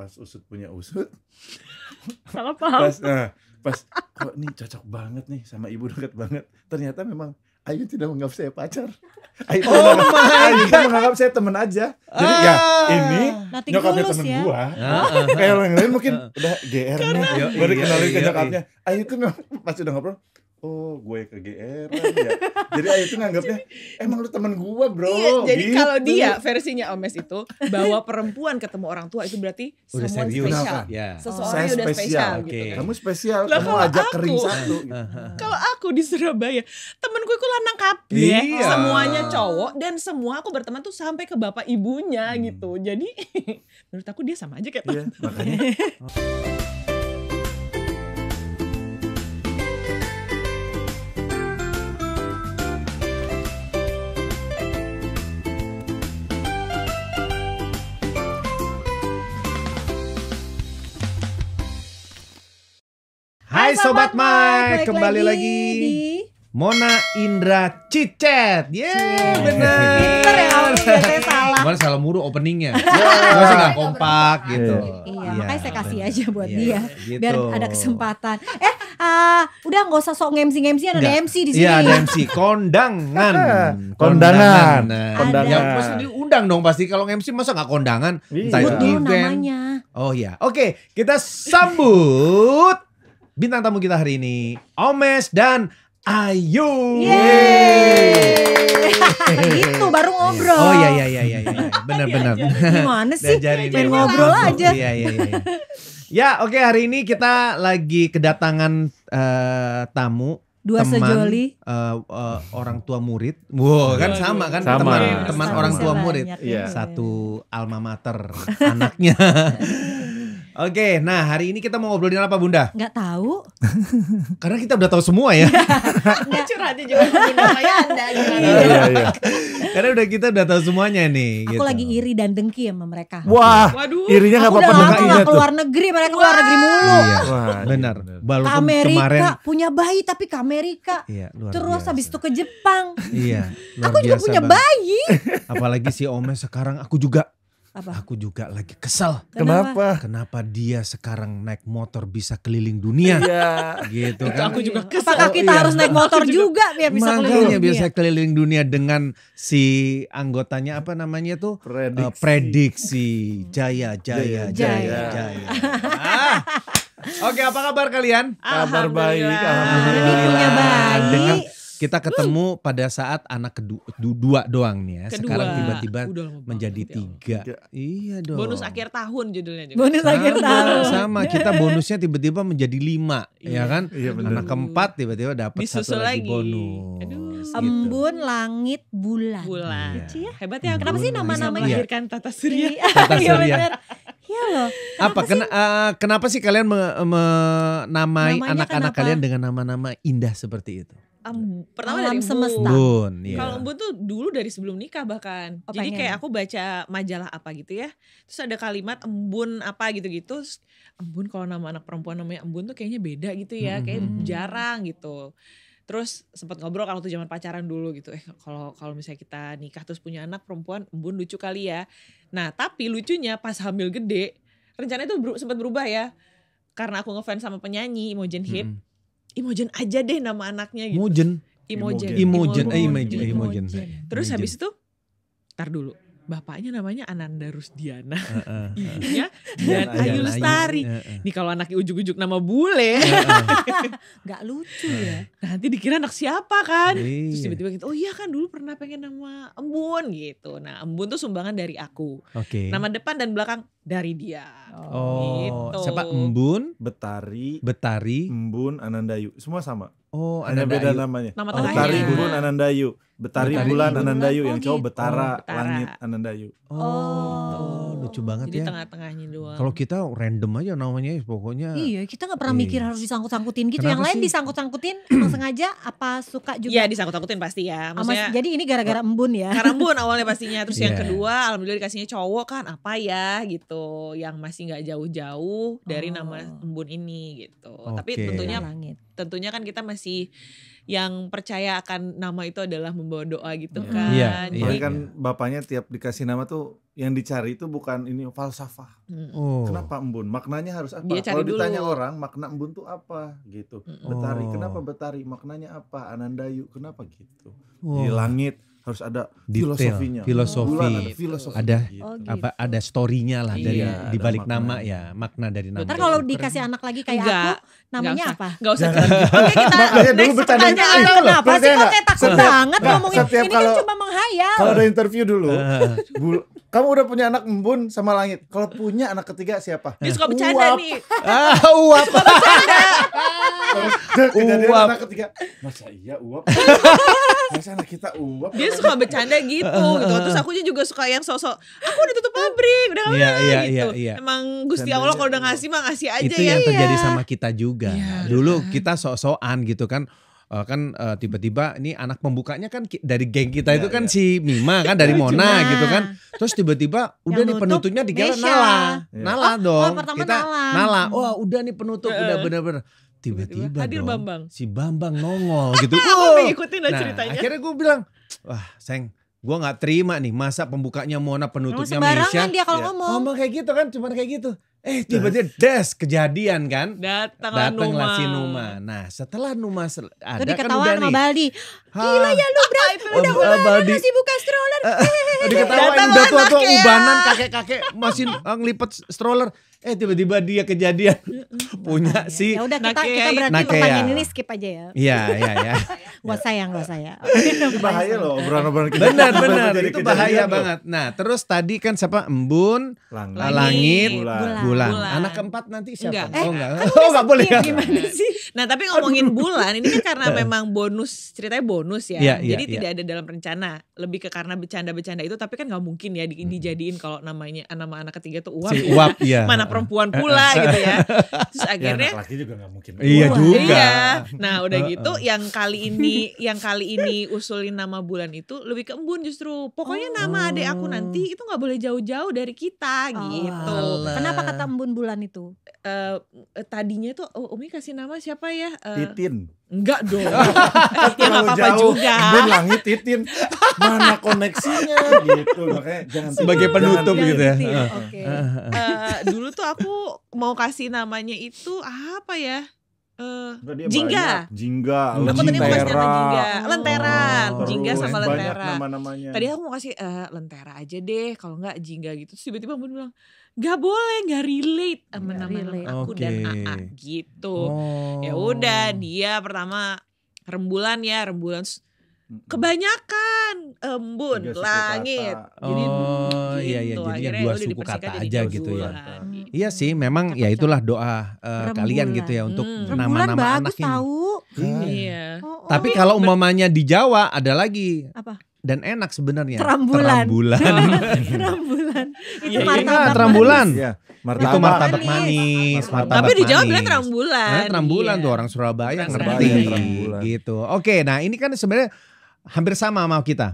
pas usut punya usut. Salah paham. Pas kok nih cocok banget nih sama ibu, dekat banget. Ternyata memang Ayu tidak menganggap saya pacar. Ayu menganggap saya teman aja. Jadi ya ini nyokapnya temen gua. Kayak yang lain mungkin udah GR nih. Baru kenalin ke nyokapnya. Ayu tuh memang pas udah ngobrol, oh gue ke GR ya. Jadi Ayu tuh nganggapnya emang lu temen gua bro. Iya, jadi gitu. kalau dia versinya Omes itu bahwa perempuan ketemu orang tua itu berarti udah someone serius. spesial. Yeah. Seseorang yang udah spesial gitu kan. Kamu spesial, Lah, kamu kalau ajak aku, kering satu gitu. Kalau aku di Surabaya, temenku itu lanang kabeh, Iya. semuanya cowok dan semua aku berteman tuh sampai ke bapak ibunya gitu. Jadi menurut aku dia sama aja kayak Iya, makanya Hai Sobat Mike, kembali lagi di Mona Indra Cicet. Benar. Pinter ya kamu, biasanya salah. Kemarin salah mulu openingnya. Masih gak kompak gitu. Iya, makanya saya kasih aja buat Iya, dia gitu. biar ada kesempatan. Udah nggak usah sok MC ada Enggak. MC di sini. Iya, ada MC kondangan. Kondangan. Nah, Kondangan. Ya pasti diundang dong pasti. Kalau MC masa nggak kondangan? Iya. Entah itu Sebut dulu event. namanya. Oh iya. Oke, kita sambut bintang tamu kita hari ini, Omes dan Ayu. Itu baru ngobrol. Oh iya. Benar. Gimana sih? Diajarin Main ya. ngobrol aja. Iya. Ya, oke, hari ini kita lagi kedatangan tamu. Dua teman, sejoli. orang tua murid. Wow, kan sama kan? Sama. Teman Sama. orang tua murid. Banyak Iya. ya. Satu alma mater anaknya. Oke, nah hari ini kita mau ngobrolin apa Bunda? Nggak tahu. Karena kita udah tahu semua ya. curhatnya juga begini kayak Anda gitu. Iya. Karena kita udah tahu semuanya nih. Aku gitu. lagi iri dan dengki sama mereka. Wah, Waduh. irinya Aku nggak udah apa-apa, lama dengkinya gak tuh. keluar negeri, mereka keluar negeri mulu. Iya, Wah, benar. benar. Ke Walaupun Amerika, kemarin, punya bayi tapi ke Amerika. iya, luar Terus biasa. habis itu ke Jepang. Iya, luar Aku juga biasa punya banget. bayi. Apalagi si Omes sekarang aku juga Apa? lagi kesel. Kenapa? Kenapa dia sekarang naik motor bisa keliling dunia? Iya. Gitu Itu kan. aku juga kesel. Apakah kita iya. harus naik motor juga biar bisa keliling Makanya dunia? bisa keliling dunia dengan si anggotanya apa namanya tuh? Prediksi Jaya. Oke, apa kabar kalian? Kabar baik, Ini alhamdulillah. punya bayi. Dengan kita ketemu pada saat anak kedua doang nih ya. Kedua. Sekarang tiba-tiba Udah lama banget, menjadi ya Allah. 3. Iya dong. Bonus akhir tahun judulnya juga. Bonus akhir tahun. Sama kita bonusnya tiba-tiba menjadi 5, ya kan? Iya, benar. Anak keempat tiba-tiba dapat Disusul satu lagi lagi. bonus. Aduh. gitu. Embun, langit, bulan. Bulan. Iya. Lucu ya. Hebat ya. Kenapa sih bisa nama-namanya? melahirkan Tata Surya. Tata Iya Surya. bener. Iya loh. Kenapa sih kalian menamai Namanya anak-anak kenapa? kalian dengan nama-nama indah seperti itu? Pertama Alam dari semesta. Embun. Bun, ya. Kalau Embun tuh dulu dari sebelum nikah bahkan. Oh, Jadi pengen. kayak aku baca majalah apa gitu ya. Terus ada kalimat Embun apa gitu-gitu. Terus, Embun kalau nama anak perempuan namanya Embun tuh kayaknya beda gitu ya. Kayak jarang gitu. Terus sempat ngobrol kalau tuh zaman pacaran dulu gitu. Kalau misalnya kita nikah terus punya anak perempuan, Embun lucu kali ya. Nah, tapi lucunya pas hamil gede, rencananya tuh sempat berubah ya. Karena aku ngefans sama penyanyi Imogen Hit. Imogen aja deh nama anaknya gitu. Imogen. Imogen. Terus habis itu, ntar dulu. Bapaknya namanya Ananda Rusdiana. Ibunya Dian Ayu Lestari. Nih kalau anaknya ujuk-ujuk nama bule. Gak lucu ya. Nanti dikira anak siapa kan. Iya. Terus tiba-tiba gitu, oh iya kan dulu pernah pengen nama Embun gitu. Nah Embun tuh sumbangan dari aku. Oke. Nama depan dan belakang dari dia. Oh, Gitu. siapa? Embun, Betari, Betari. Embun, Anandayu, semua sama. Oh, Hanya Ananda beda Ayu. namanya. Nama Betari, tengahnya. Embun, Anandayu. Betari, Betari, Bulan, Embun. Anandayu. Oh, Yang cowok gitu. Betara, Betara. Langit, Anandayu. Oh. Lucu banget Jadi ya. tengah-tengahnya doang. Kalau kita random aja namanya pokoknya. Iya, kita gak pernah Iya. mikir harus disangkut-sangkutin gitu. Kenapa Yang lain sih? disangkut-sangkutin emang sengaja apa suka juga? Iya disangkut-sangkutin pasti ya. Maksudnya jadi ini gara-gara Embun ya. karena Embun awalnya pastinya. Terus yang Iya. kedua alhamdulillah dikasihnya cowok kan apa ya gitu. Yang masih gak jauh-jauh dari Oh. nama Embun ini gitu. Oke. Tapi Langit. tentunya kan kita masih yang percaya akan nama itu adalah membawa doa gitu Iya. kan. Iya, Jadi Soalnya kan bapaknya tiap dikasih nama tuh yang dicari itu bukan ini falsafah. Oh. Kenapa embun? Maknanya harus apa? Dia cari Kalau ditanya dulu. orang, makna embun tuh apa gitu. Betari, kenapa betari? Maknanya apa? Anandayu, kenapa gitu? Di langit harus ada Detail, filosofinya. filosofi. Bulan ada filosofi. Ada gitu. Oh, gitu. apa ada story-nya lah dari Iya, di ada balik nama maknanya. ya, makna dari nama. Ntar kalau itu. dikasih anak lagi kayak Enggak. aku, namanya apa? Gak usah. Jangan. Oke, kita Makanya dulu next bercanda pertanyaan. gitu. Kenapa sih Percaya kok nggak? kayak takut Setiap- banget nggak, ngomongin setiap ini kan kalau- cuma menghayal. Kalau ada interview dulu, Ah. kamu udah punya anak embun sama langit. Kalau punya anak ketiga siapa? Dia suka bercanda Uap. nih. Uap. Terus kejadian Uap. anak ketiga. Masa iya uap? Masa anak kita uap? Dia suka bercanda gitu. Terus aku juga suka yang sosok, aku udah tutup pabrik, udah gak Iya, apa iya, gitu. iya. Emang Gusti Candanya Allah kalau udah ngasih mah ngasih aja Itu ya. yang terjadi sama kita juga. Iya. Dulu kita sok-sokan gitu kan. Tiba-tiba ini anak pembukanya kan dari geng kita Iya, itu kan iya. si Mima kan dari Mona Nah. gitu kan. Terus tiba-tiba udah Yang nih nutup penutupnya digalang Mesya. Nala. Iya. Nala Oh, dong. pertama Kita Nala. Wah, udah nih penutup udah bener-bener. Tiba-tiba Hadir dong, Bambang. si Bambang nongol gitu. Aku Wah. ngikutin lah ceritanya. Akhirnya gue bilang, wah Seng, gue gak terima nih masa pembukanya Mona Emang penutupnya sembarangan Mesya. dia kalau Iya. ngomong. Ngomong kayak gitu kan, cuman kayak gitu. Tiba-tiba kejadian kan. Datanglah Datanglah si Numa. Numa. Nah setelah Numa ada Tadi kan ketahuan udah sama nih. Baldi. Gila ya lu Udah Baldi. masih buka stroller. Diketawain Datanglah udah tua-tua anaknya. ubanan kakek-kakek masih ngelipet stroller. Tiba-tiba dia kejadian punya si. Ya udah kita Nakea. berarti Nakea. pertanyaan ini skip aja ya. Iya. Gak usah ya. Ini bahaya loh obrolan-obrolan kita. Benar Jadi itu kejadian bahaya loh. banget. Nah terus tadi kan siapa Embun, Langit, Langit, bulan. Bulan. Bulan. Anak keempat nanti siapa? Enggak. Oh enggak boleh ya. Gimana sih? Nah tapi ngomongin bulan ini kan karena memang bonus, ceritanya bonus ya. Iya, iya, Jadi iya. tidak ada dalam rencana. Lebih ke karena bercanda-bercanda itu, tapi kan gak mungkin ya dijadiin kalau namanya nama anak ketiga tuh Uap. Si ya. Uap ya. Mana perempuan pula gitu ya. Terus Ya, akhirnya anak laki juga gak mungkin. Iya Wah. juga. Iya. Nah udah gitu yang kali ini usulin nama bulan itu lebih ke Embun justru. Pokoknya nama adik aku nanti itu gak boleh jauh-jauh dari kita gitu. alah. Kenapa kata embun bulan itu? Tadinya tuh Umi kasih nama siapa ya? Titin. Enggak dong. Ya gak Terlalu apa-apa jauh. juga. Embun langit titin. Mana koneksinya gitu. Makanya jangan Sebagai penutup jangan- gitu ya. Titin, Heeh. Oke. Dulu tuh aku mau kasih namanya itu apa ya? Enggak, dia Jingga. banyak. Jingga. Aku tadi mau kasih nama Lentera. Jingga, Lenteran, Oh. Jingga Terus sama banyak Lentera. nama-namanya. Tadi aku mau kasih Lentera aja deh, kalau nggak Jingga gitu. Terus tiba-tiba Bun bilang, gak boleh, gak relate sama Nggak nama relate. aku dan Oke. AA gitu. Oh. Ya udah, dia pertama rembulan Terus kebanyakan Embun, Tiga suku Langit. kata. Jadi Oh, iya, iya. gitu. Jadinya Akhirnya dua udah suku dipersingkat kata jadi aja dua gitu ya. bulan. Iya sih, memang ya itulah doa kalian gitu ya untuk Hmm. Rembulan nama-nama anak bagus ini. tahu. Iya. Oh, Tapi kalau umpamanya di Jawa ada lagi apa? dan enak sebenarnya. Terambulan. Terambulan. Terambulan. Itu Iya, martabak terambulan. Iya, Itu martabak. martabak manis. manis. Martabak Tapi di Jawa manis. bilang Terambulan. Terambulan Iya. tuh orang Surabaya Orang ngerti. Surabaya, Terambulan. Gitu. Oke, nah ini kan sebenarnya hampir sama sama kita.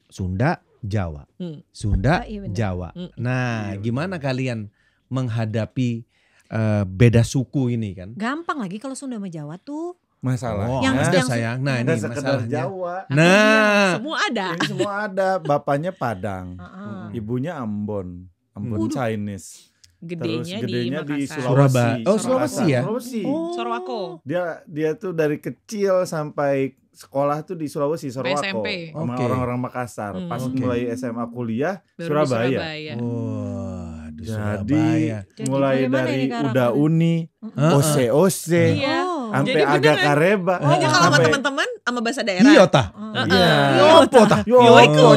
Sunda, Jawa. Sunda, Oh, iya benar. Jawa. Hmm. Nah, gimana kalian menghadapi beda suku ini kan? Gampang lagi kalau Sunda sama Jawa tuh. Masalahnya Yang- ada yang- sayang. Nah, ada ini sekedar masalahnya. Jawa. Nah, Semua ada. Ini semua ada. Bapaknya Padang, Heeh. ibunya Ambon, Ambon Waduh. Chinese. Terus Gedenya, gedenya di di Makassar. Sulawesi. Surabaya. Oh, Sulawesi ya? Sulawesi. Sorowako. Dia tuh dari kecil sampai sekolah tuh di Sulawesi, Sorowako, SMP. sama Oke. orang-orang Makassar. Hmm. Pas Oke. mulai SMA kuliah Baru di Surabaya. Surabaya. wah, di Jadi Surabaya. Jadi mulai bagaimana dari ini karakternya? Uda Uni, Heeh. Ose, Iya. Oh. sampai Jadi agak beneran. kareba. Jadi kalau sama Sampai- teman-teman sama bahasa daerah. Iya tah. Heeh. Iya. Yo apa tah? Yo, Yoiku.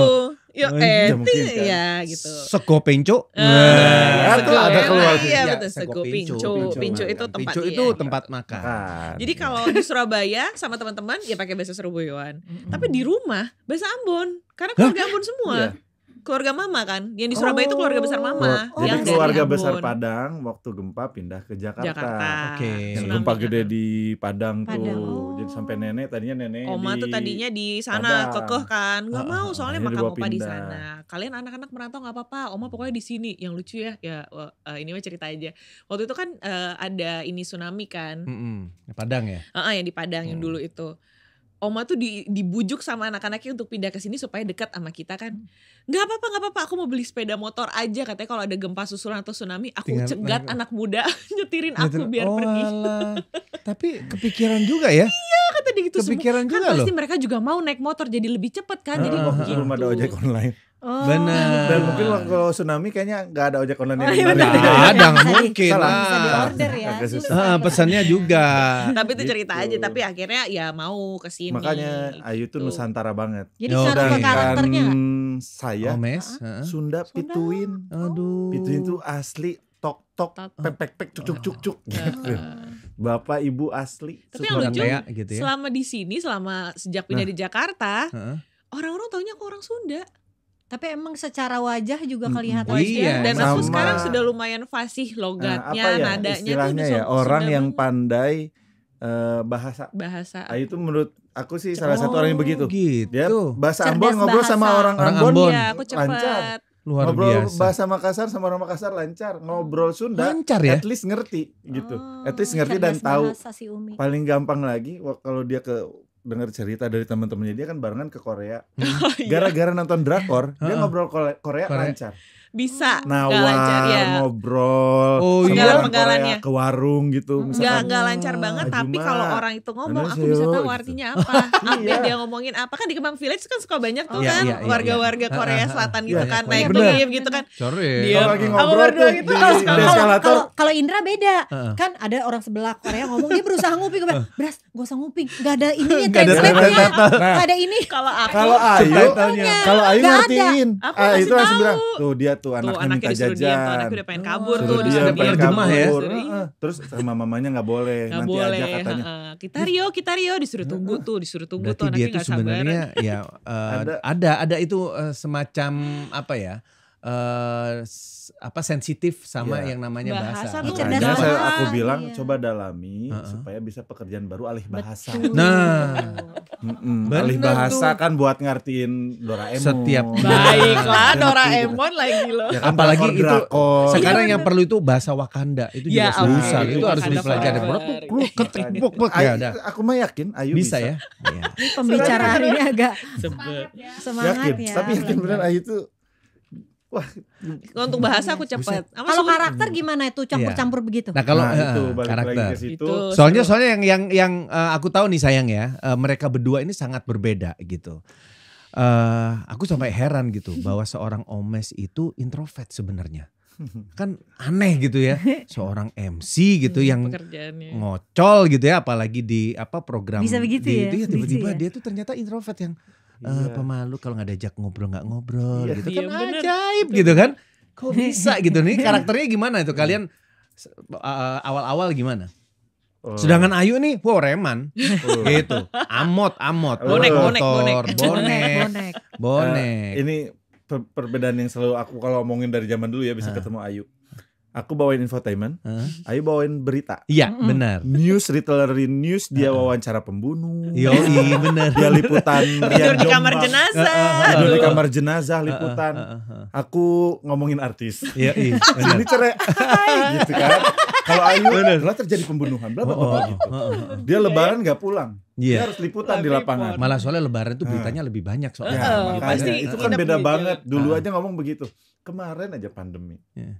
Yo Oh, iya, mungkin kan. ya gitu. Sego penco. Nah, itu ada keluar. Iya Ya, betul, sego sego pincu. pincu. Pincu itu tempat Pincu itu iya. tempat makan. Kan. Jadi kalau di Surabaya sama teman-teman ya pakai bahasa Surabayaan. Tapi di rumah bahasa Ambon. Karena keluarga Ambon semua. Iya. Keluarga mama kan. Yang di Surabaya itu keluarga besar mama. Oh, Jadi yang dari keluarga Ambon. besar Padang waktu gempa pindah ke Jakarta. Jakarta. Oke. Yang Tsunami. gempa gede di Padang, Padang, tuh. oh. Jadi sampai nenek tadinya nenek Oma di tuh tadinya di sana Padang. kekeh kan, nggak mau soalnya Akhirnya makam dibawa opa di pindah. sana. Kalian anak-anak merantau nggak apa-apa, Oma pokoknya di sini. Yang lucu ya, ini mah cerita aja. Waktu itu kan ada ini tsunami kan, Padang ya. yang di Padang yang dulu itu. Oma tuh dibujuk sama anak-anaknya untuk pindah ke sini supaya dekat sama kita kan. Nggak apa-apa, aku mau beli sepeda motor aja, katanya kalau ada gempa susulan atau tsunami aku Tinggal cegat anak muda nyetirin aku biar pergi. Tapi kepikiran juga ya. Kata dia gitu, Kepikiran kan juga pasti loh. mereka juga mau naik motor jadi lebih cepet kan. Jadi belum ada ojek online. Oh. Benar. Dan mungkin kalau tsunami kayaknya nggak ada ojek online Oh, yang iya menarik. benar. Nggak ada, nggak Bisa di- mungkin Salah. Bisa lah. di-order ya. Agak susah. susah. Pesannya juga. tapi itu cerita Gitu. aja, tapi akhirnya ya mau ke sini. Makanya Ayu tuh gitu. Nusantara banget. Jadi Oh, ngaruh ke oke. karakternya nggak? Saya Omes. Heeh. Sunda Pituin. Aduh. Pituin tuh asli tok tok pek pek cuk cuk cuk cuk. Gitu. Bapak ibu asli. Tapi yang lucu, Kayak gitu ya. selama di sini, selama sejak pindah di Jakarta, Heeh. orang-orang taunya aku orang Sunda. Tapi emang secara wajah juga Mm-mm. kelihatan. Iya, Dan sama. aku sekarang sudah lumayan fasih logatnya, apa ya nadanya tuh istilahnya udah ya orang Sunda yang banget. pandai bahasa. Ayu tuh menurut aku sih salah satu orang yang begitu. Gitu. Dia bahasa Cerdas Ambon ngobrol sama bahasa. orang Orang Ambon. Ambon. Iya, aku lancar. cepat. Luar Ngobrol biasa. bahasa Makassar sama orang Makassar lancar. Ngobrol Sunda Lancar ya? at least ngerti gitu. Oh, At least ngerti dan cerdas tahu. bahasa si Umi. Paling gampang lagi kalau dia dengar cerita dari teman-temannya dia kan barengan ke Korea. Oh, iya. Gara-gara nonton drakor, dia Heeh. ngobrol Korea lancar. Bisa nggak Nawar, lancar ya. ngobrol, Oh, sama iya. orang Penggalan-penggalannya. Korea, ke warung gitu. Nggak lancar banget, tapi Ajuma, kalau orang itu ngomong aku annyeonghaseyo, bisa tahu gitu. artinya apa. Apa Iya. dia ngomongin apa, kan di Kemang Village kan suka banyak tuh Iya, kan iya, iya, warga-warga iya. Korea Selatan gitu Iya, kan, iya, naik bener. lift gitu kan. Sorry. Dia- Kalau lagi Aku ngobrol berdua tuh gitu. di Kalau eskalator. kalau Indra beda. Heeh. Kan ada orang sebelah Korea ngomong, dia berusaha nguping, gue bilang, "Bras, gak usah nguping. Gak ada ininya, Nggak ada translate-nya. subtitle. Nah. Gak ada ini." Kalau aku Kalau Ayu, Subtitlenya. kalau Ayu Nggak ngertiin, Aku itu kasih langsung tahu. bilang, tuh dia tuh tuh anaknya anaknya minta disuruh diam, tuh jajan. anaknya udah pengen kabur Suruh tuh, dia disuruh pengen Terjemah ya. kabur. Disuruh, Heeh. Terus sama mamanya nggak boleh, nggak nanti boleh. aja katanya. heeh. Kita Rio disuruh tunggu tuh, disuruh tunggu Berarti tuh dia anaknya tuh nggak sabar. sebenarnya ya ada itu semacam apa ya? Sensitif sama Iya. yang namanya Bahasa bahasa. tuh cerdas Makanya bahasa. aku bilang Iya. coba dalami Heeh. supaya bisa pekerjaan baru alih bahasa. Betul. Nah. Mm-mm. Alih Bener bahasa tuh. kan buat ngertiin Doraemon. Setiap- Baiklah Ngerti. Doraemon lagi loh. Ya kan, Apalagi itu drakor. sekarang yang perlu itu bahasa Wakanda itu juga Ya, susah. oke. Itu harus Wakanda dipelajari. forever. Ketik bok Ayu- ya udah. Aku mah yakin Ayu Bisa ya. Iya. Ini pembicaraan ini agak Sebet. semangat Yakin. ya. Tapi yakin bener Ayu tuh wah, Untuk bahasa aku cepet. Sama Kalau Sunda. karakter gimana itu campur-campur begitu? Nah kalau nah, itu balik karakter. lagi ke situ. Itu. Soalnya yang aku tahu nih sayang ya, mereka berdua ini sangat berbeda gitu. Aku sampai heran gitu bahwa seorang Omes itu introvert sebenarnya. Kan aneh gitu ya, seorang MC gitu yang pekerjaannya. ngocol gitu ya, apalagi di program Bisa begitu di ya, itu tiba-tiba lucu ya. dia tuh ternyata introvert yang Iya. pemalu, kalau nggak diajak ngobrol nggak ngobrol Iya. gitu Iya, kan bener. ajaib gitu kan. Kok bisa gitu nih, karakternya gimana itu kalian awal-awal gimana? Oh. Sedangkan Ayu nih, wah reman Oh. gitu, amot, Bonek, motor, bonek. Bonek. bonek. Ini perbedaan yang selalu aku kalau ngomongin dari zaman dulu ya bisa ketemu Ayu. Aku bawain infotainment, Ayu bawain berita. Iya benar. News, literary news, dia wawancara pembunuh. Yoi benar. Dia liputan Tidur di kamar jenazah. Tidur di Aduh. kamar jenazah liputan. Aku ngomongin artis. Yoi Sini benar. cerai. Gitu kan. Kalau Ayu telah terjadi pembunuhan bla bla bla gitu. Dia lebaran nggak pulang. Dia Iya. harus liputan di lapangan. Malah soalnya lebaran tuh beritanya lebih banyak soalnya. Ya, makanya pasti itu kan nginep beda di banget. jalan. Dulu aja ngomong begitu. Kemarin aja pandemi. Iya.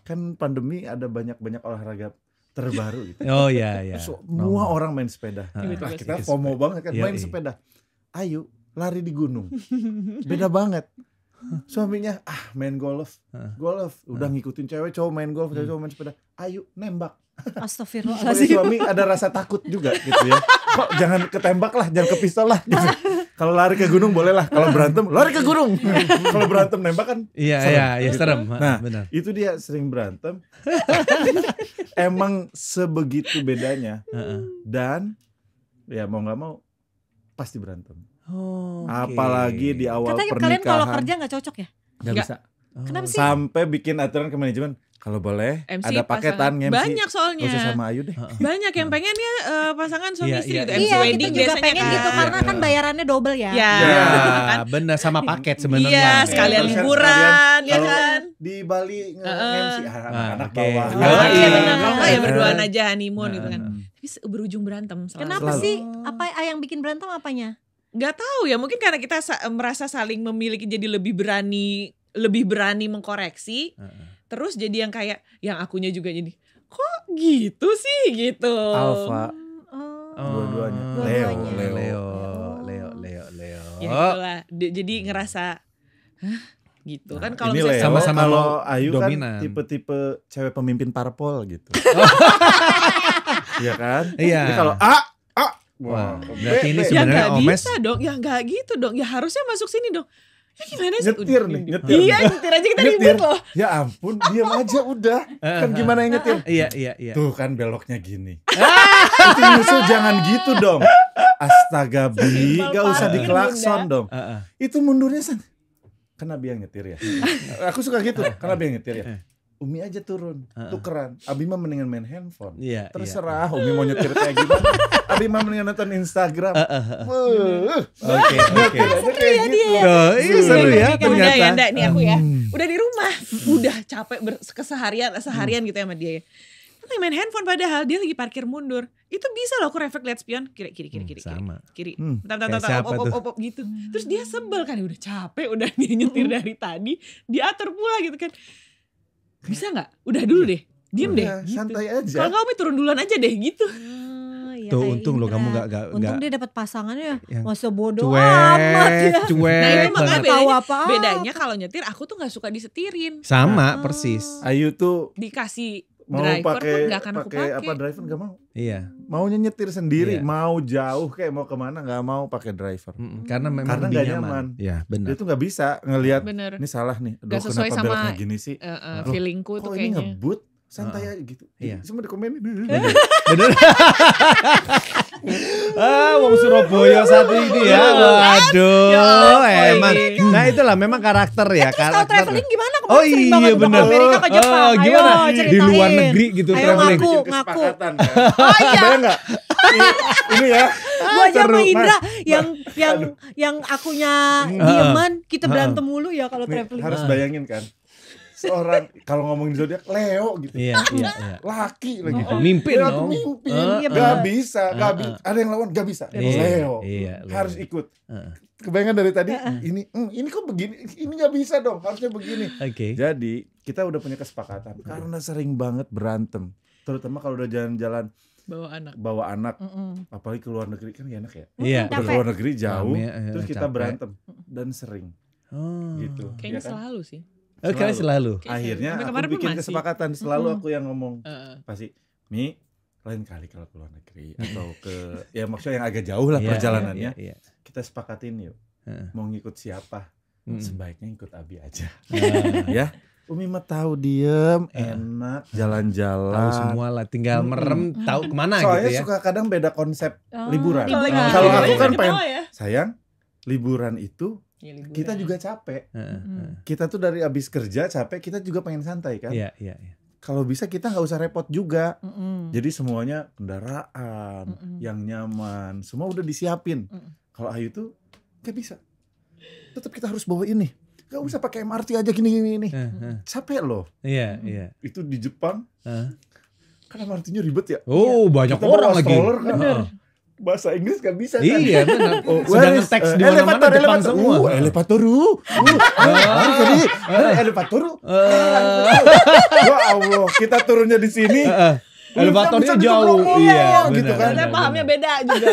Kan pandemi ada banyak olahraga terbaru gitu. Oh iya iya. Semua orang main sepeda. Tiba-tiba Nah, kita sepeda. FOMO banget kan Iya, main iya. sepeda. Ayu lari di gunung. Beda banget. Suaminya main golf. Golf udah ngikutin cewek cowok main golf, cowok main sepeda. Ayu nembak. Sebagai Astagfirullahaladzim. suami ada rasa takut juga gitu ya. Kok jangan ketembak lah, jangan ke pistol lah gitu. Kalau lari ke gunung boleh lah, kalau berantem lari ke gunung. Kalau berantem nembak kan Iya serem. iya iya serem. Nah, Benar. itu dia sering berantem. Emang sebegitu bedanya dan ya mau nggak mau pasti berantem. Oh, oke. Apalagi di awal Katanya kalian kalau pernikahan kerja gak cocok ya? Nggak Nggak. bisa. Oh. Kenapa sih? sampai bikin aturan ke manajemen Kalau boleh, MC ada paketan pasangan. MC. Banyak soalnya. Gak usah sama Ayu deh. Banyak yang pengen ya pasangan suami Iya, istri iya, gitu. iya. MC Iya, wedding kita juga biasanya pengen kan. gitu karena kan bayarannya double ya. Ya. Iya, benar sama paket sebenarnya. Iya, sekalian Terus liburan, ya kalau kan. Di Bali nge-MC anak oke. bawah. Oh, Iya, iya. benar. Kalau nggak ya Iya. berduaan aja honeymoon gitu kan. Hmm. Tapi berujung berantem selalu. Kenapa Selalu. sih? Apa yang bikin berantem apanya? Gak tahu ya, mungkin karena kita merasa saling memiliki, jadi lebih berani mengkoreksi. Terus jadi yang kayak yang akunya juga jadi kok gitu sih gitu. Alpha. Oh. Dua-duanya. Dua-duanya. Leo. Leo. Ya gitulah. Jadi ngerasa hah gitu kan kalau Ini misalnya Leo, sama-sama kalau lo Ayu dominan. kan tipe-tipe cewek pemimpin parpol gitu. Iya kan? Iya. Jadi kalau Wah, wah, berarti ini ya sebenarnya nggak Omes bisa dong, ya nggak gitu dong, ya harusnya masuk sini dong. Ya gimana sih? Nyetir Udah, nih, diem. nyetir. Iya nyetir aja kita Nyetir. ribut loh. Ya ampun, diam aja udah. Kan gimana yang nyetir? Iya. Tuh kan beloknya gini. Itu nyusul jangan gitu dong. Astaga Bi, gak usah diklakson dong. Itu mundurnya kan Abi yang nyetir ya. Aku suka gitu, kan Abi yang nyetir ya. Umi aja turun, tukeran. Abi mah mendingan main handphone. Iya. Terserah Umi mau nyetir kayak gimana. Abi mah mendingan nonton Instagram. Oke. Kayak gitu. Tuh, ini seru ya Udah ya, ternyata. Nda, nih aku ya. Udah di rumah, udah capek seharian gitu ya sama dia ya. Lagi main handphone padahal dia lagi parkir mundur. Itu bisa loh aku refleks lihat spion kiri. Sama. Kiri. Kayak siapa tuh? Op gitu. Terus dia sebel kan, udah capek udah dia nyetir dari tadi, diatur pula gitu kan. Bisa nggak? Udah dulu deh, diem deh. Udah, Gitu. santai aja. Kalau kamu turun duluan aja deh gitu. Iya, Tuh kayak untung lo Indra. kamu gak Untung dia dapat pasangannya yang masa bodoh amat ya. cuek Nah itu makanya banget. Tahu bedanya, apa-apa. bedanya kalau nyetir aku tuh nggak suka disetirin. Sama persis. Ayu tuh Dikasih mau driver pun pakai nggak akan aku pakai. apa driver gak mau. Iya. Maunya nyetir sendiri, Iya. mau jauh kayak mau kemana nggak mau pakai driver. Karena memang Karena lebih nggak nyaman. nyaman. Ya Dia benar. tuh nggak bisa ngelihat Bener. ini salah nih. Aduh, Nggak sesuai kenapa sama, beloknya gini sih? Loh, Feelingku tuh Kok ini kayaknya. ngebut? Santai aja gitu. Iya. Semua dikomenin. Bener. Wong Surabaya satu ini ya. Waduh, Ya ampun. emang. Nah itulah memang karakter ya. Terus kalau traveling gimana? Oh Kemarin sering iya banget udah bener. ke Amerika ke Jepang. Ayo Gimana? ceritain. Di luar negeri gitu Ayo traveling. ngaku. Bikin kesepakatan kan. Oh iya. Bayang nggak? Ini ya. Gua aja sama Seru. Indra Mas, yang akunya dieman, kita berantem mulu ya kalau Nih, traveling. harus bayangin kan. Seorang kalau ngomongin zodiak Leo gitu. Iya. Laki lagi. Pemimpin Leo tuh dong. mimpin. Iya, Gak bener. bisa, ada yang lawan gak bisa. Iya, Leo. iya, Harus Leo. ikut. Kebayangkan dari tadi ini kok begini, ini gak bisa dong, harusnya begini. Oke. Jadi kita udah punya kesepakatan karena sering banget berantem, terutama kalau udah jalan-jalan bawa anak, apalagi ke luar negeri kan gak enak ya. Iya. Udah ke luar negeri jauh, Rame, terus kita capek. berantem dan sering gitu. Kayaknya ya kan? selalu sih. Oke, selalu. Akhirnya Sampai aku kemarin pun bikin masih. kesepakatan, selalu aku yang ngomong pasti, Mi, lain kali kalau ke luar negeri atau ke ya maksudnya yang agak jauh lah Iya, perjalanannya, iya, iya. kita sepakatin yuk. Mau ngikut siapa? Sebaiknya ikut Abi aja. Ah. Ya. Umi mah tahu diem, enak, jalan-jalan. Tahu semua lah, tinggal merem, tahu kemana Soalnya gitu ya. suka kadang beda konsep liburan. liburan. Kalau Iya, aku iya, kan ketawa pengen, ya. sayang, liburan itu Ya, liburan. kita juga capek. Heeh. Kita tuh dari abis kerja capek, kita juga pengen santai kan. Iya. Kalau bisa kita nggak usah repot juga. Jadi semuanya kendaraan yang nyaman, semua udah disiapin. Kalau Ayu tuh nggak bisa. Tetap kita harus bawa ini. Gak usah pakai MRT aja gini. Capek loh. Iya. Itu di Jepang. Kan MRT-nya ribet ya. Oh, banyak Kita orang bawa lagi. stroller kan. Heeh. Bahasa Inggris gak bisa kan. Iya benar. Oh, Sedangkan teks di mana-mana Jepang semua. Elevator. Elevator. Ya Allah, kita turunnya di sini. Elevatornya Bisa jauh. Bromo, Iya, gitu benar, kan. Saya pahamnya beda juga.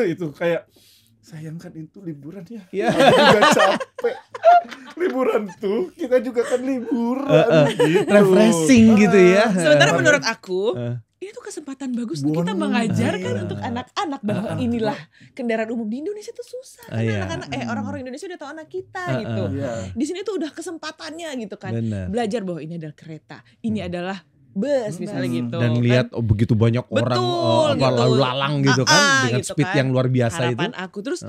Itu kayak sayang kan itu liburan ya. Iya. Kita juga capek. Liburan tuh kita juga kan liburan gitu. Refreshing gitu ya. Sementara menurut aku ini tuh kesempatan bagus untuk kita Bener. mengajarkan Iya. untuk anak-anak bahwa inilah kendaraan umum di Indonesia tuh susah. Karena Iya. anak-anak orang-orang Indonesia udah tahu anak kita gitu. Iya. Di sini tuh udah kesempatannya gitu kan. Benar. Belajar bahwa ini adalah kereta, ini adalah bus misalnya gitu. Dan lihat begitu banyak orang Betul, apa, gitu. lalu lalang gitu kan dengan gitu speed kan. yang luar biasa itu. Harapan aku terus